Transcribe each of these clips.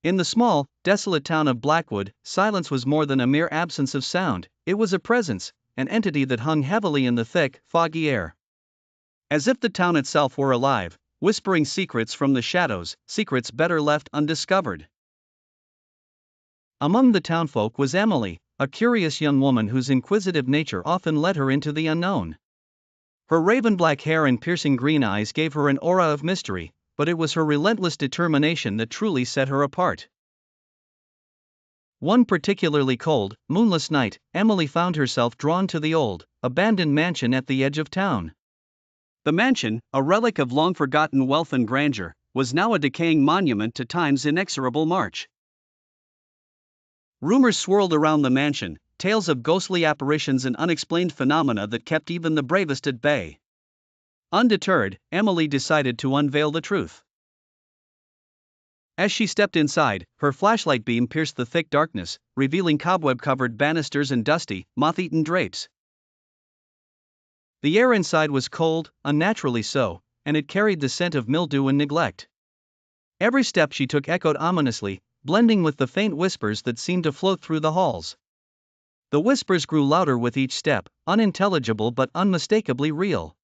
In the small, desolate town of Blackwood, silence was more than a mere absence of sound, it was a presence, an entity that hung heavily in the thick, foggy air. As if the town itself were alive, whispering secrets from the shadows, secrets better left undiscovered. Among the townfolk was Emily, a curious young woman whose inquisitive nature often led her into the unknown. Her raven-black hair and piercing green eyes gave her an aura of mystery, but it was her relentless determination that truly set her apart. One particularly cold, moonless night, Emily found herself drawn to the old, abandoned mansion at the edge of town. The mansion, a relic of long-forgotten wealth and grandeur, was now a decaying monument to time's inexorable march. Rumors swirled around the mansion, tales of ghostly apparitions and unexplained phenomena that kept even the bravest at bay. Undeterred, Emily decided to unveil the truth. As she stepped inside, her flashlight beam pierced the thick darkness, revealing cobweb-covered banisters and dusty, moth-eaten drapes. The air inside was cold, unnaturally so, and it carried the scent of mildew and neglect. Every step she took echoed ominously, blending with the faint whispers that seemed to float through the halls. The whispers grew louder with each step, unintelligible but unmistakably real.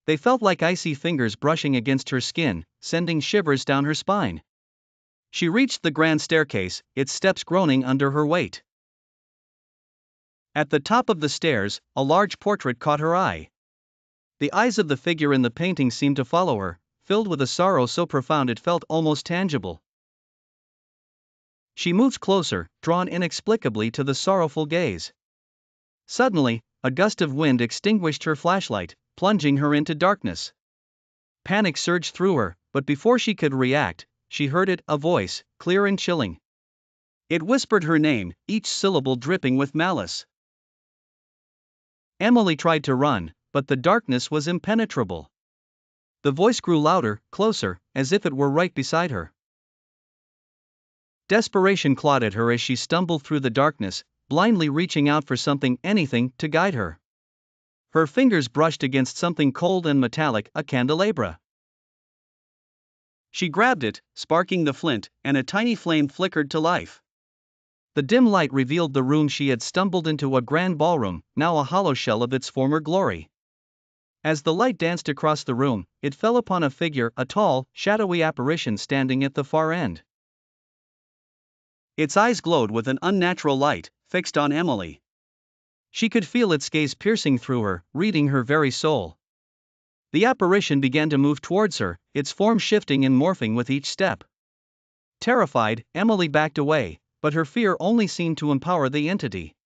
They felt like icy fingers brushing against her skin, sending shivers down her spine. She reached the grand staircase, its steps groaning under her weight. At the top of the stairs, a large portrait caught her eye. The eyes of the figure in the painting seemed to follow her, filled with a sorrow so profound it felt almost tangible. She moved closer, drawn inexplicably to the sorrowful gaze. Suddenly, a gust of wind extinguished her flashlight, plunging her into darkness. Panic surged through her, but before she could react, she heard it, a voice, clear and chilling. It whispered her name, each syllable dripping with malice. Emily tried to run, but the darkness was impenetrable. The voice grew louder, closer, as if it were right beside her. Desperation clawed at her as she stumbled through the darkness, blindly reaching out for something, anything, to guide her. Her fingers brushed against something cold and metallic, a candelabra. She grabbed it, sparking the flint, and a tiny flame flickered to life. The dim light revealed the room she had stumbled into, a grand ballroom, now a hollow shell of its former glory. As the light danced across the room, it fell upon a figure, a tall, shadowy apparition standing at the far end. Its eyes glowed with an unnatural light, fixed on Emily. She could feel its gaze piercing through her, reading her very soul. The apparition began to move towards her, its form shifting and morphing with each step. Terrified, Emily backed away, but her fear only seemed to empower the entity.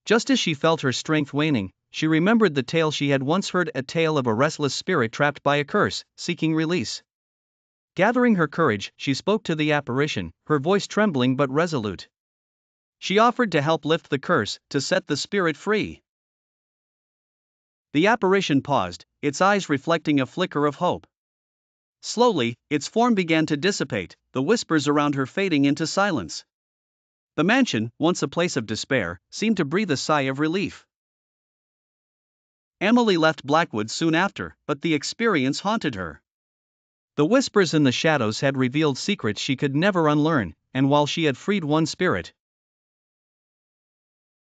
Just as she felt her strength waning, she remembered the tale she had once heard, a tale of a restless spirit trapped by a curse, seeking release. Gathering her courage, she spoke to the apparition, her voice trembling but resolute. She offered to help lift the curse, to set the spirit free. The apparition paused, its eyes reflecting a flicker of hope. Slowly, its form began to dissipate, the whispers around her fading into silence. The mansion, once a place of despair, seemed to breathe a sigh of relief. Emily left Blackwood soon after, but the experience haunted her. The whispers in the shadows had revealed secrets she could never unlearn, and while she had freed one spirit,